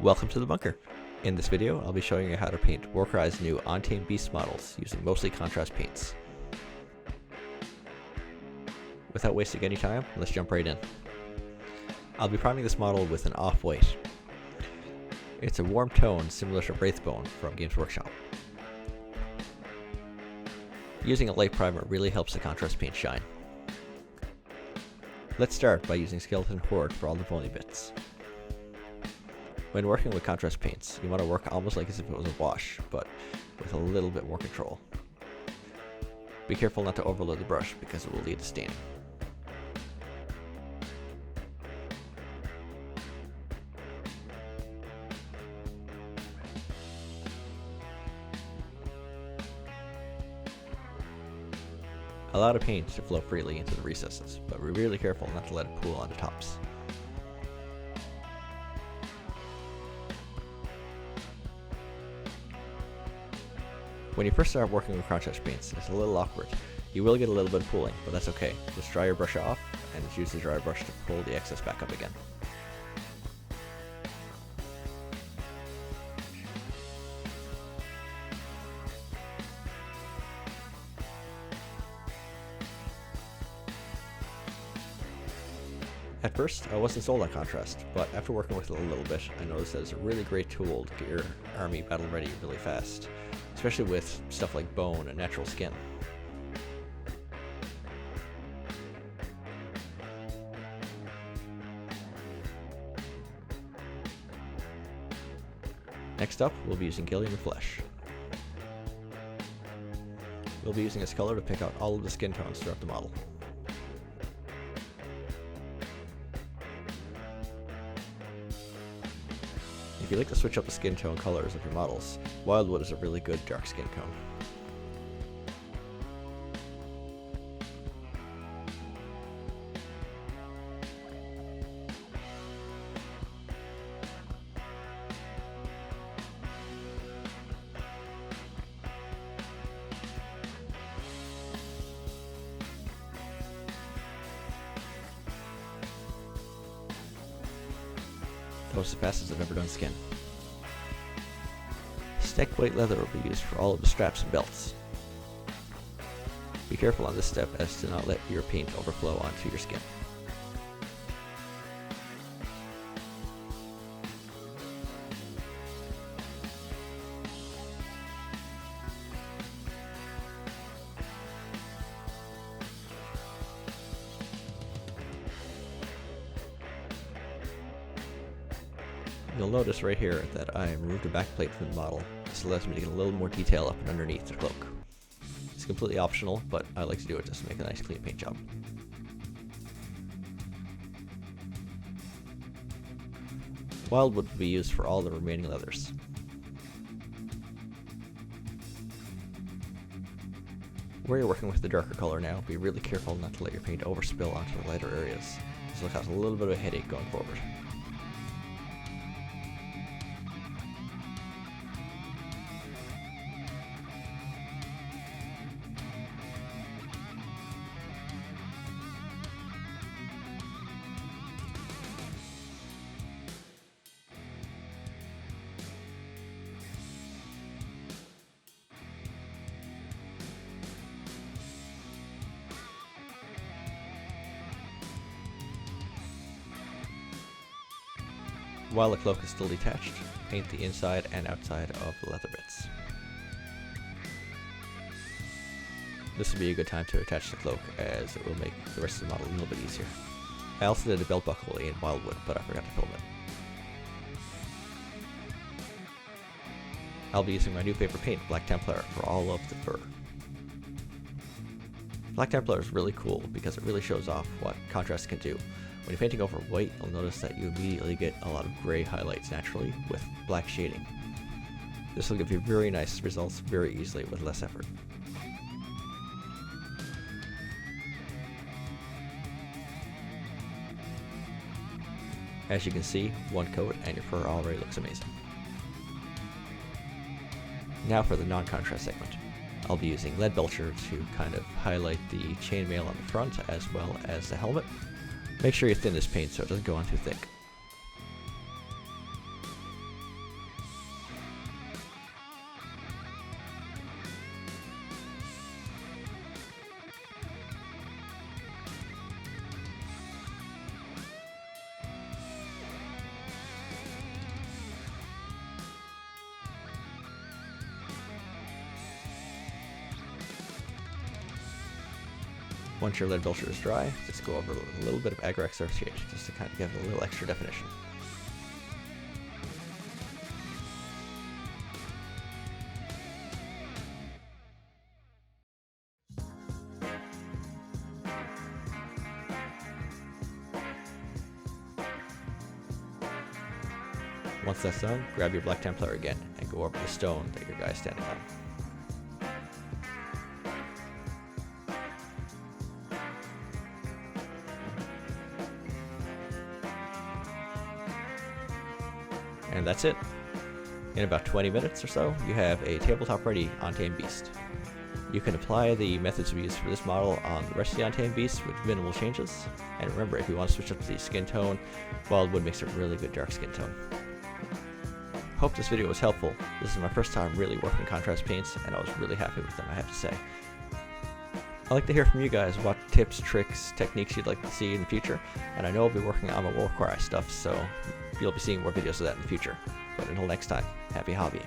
Welcome to the bunker. In this video, I'll be showing you how to paint Warcry's new Untamed Beasts models using mostly contrast paints. Without wasting any time, let's jump right in. I'll be priming this model with an off-white. It's a warm tone similar to Wraithbone from Games Workshop. Using a light primer really helps the contrast paint shine. Let's start by using Skeleton Horde for all the bony bits. When working with contrast paints, you want to work almost like as if it was a wash, but with a little bit more control. Be careful not to overload the brush because it will lead to staining. Allow the paint to flow freely into the recesses, but be really careful not to let it pool on the tops. When you first start working with contrast paints, it's a little awkward. You will get a little bit of pooling, but that's okay. Just dry your brush off, and just use the dry brush to pull the excess back up again. At first, I wasn't sold on contrast, but after working with it a little bit, I noticed that it's a really great tool to get your army battle ready really fast, especially with stuff like bone and natural skin. Next up, we'll be using Gillian Flesh. We'll be using this color to pick out all of the skin tones throughout the model. If you like to switch up the skin tone colors of your models, Wildwood is a really good dark skin tone. That was the fastest I've ever done skin. Stacked white leather will be used for all of the straps and belts. Be careful on this step as to not let your paint overflow onto your skin. You'll notice right here that I removed a backplate from the model. This allows me to get a little more detail up and underneath the cloak. It's completely optional, but I like to do it just to make a nice clean paint job. Wildwood will be used for all the remaining leathers. Where you're working with the darker color now, be really careful not to let your paint overspill onto the lighter areas. This will cause a little bit of a headache going forward. While the cloak is still detached, paint the inside and outside of the leather bits. This would be a good time to attach the cloak, as it will make the rest of the model a little bit easier. I also did a belt buckle in Wildwood, but I forgot to film it. I'll be using my new favorite paint, Black Templar, for all of the fur. Black Templar is really cool because it really shows off what contrast can do. When you're painting over white, you'll notice that you immediately get a lot of gray highlights naturally with black shading. This will give you very nice results very easily with less effort. As you can see, one coat and your fur already looks amazing. Now for the non-contrast segment. I'll be using Lead Belcher to kind of highlight the chainmail on the front as well as the helmet. Make sure you thin this paint so it doesn't go on too thick. Once your lead filter is dry, just go over a little bit of aggro association just to kind of give it a little extra definition. Once that's done, grab your Black Templar again and go over the stone that your guy is standing on. And that's it. In about 20 minutes or so, you have a tabletop ready Untamed Beast. You can apply the methods we use for this model on the rest of the Untamed Beasts with minimal changes. And remember, if you want to switch up the skin tone, Wildwood makes a really good dark skin tone. Hope this video was helpful. This is my first time really working contrast paints, and I was really happy with them, I have to say. I'd like to hear from you guys what tips, tricks, techniques you'd like to see in the future, and I know I'll be working on the Warcry stuff, so you'll be seeing more videos of that in the future. But until next time, happy hobbying.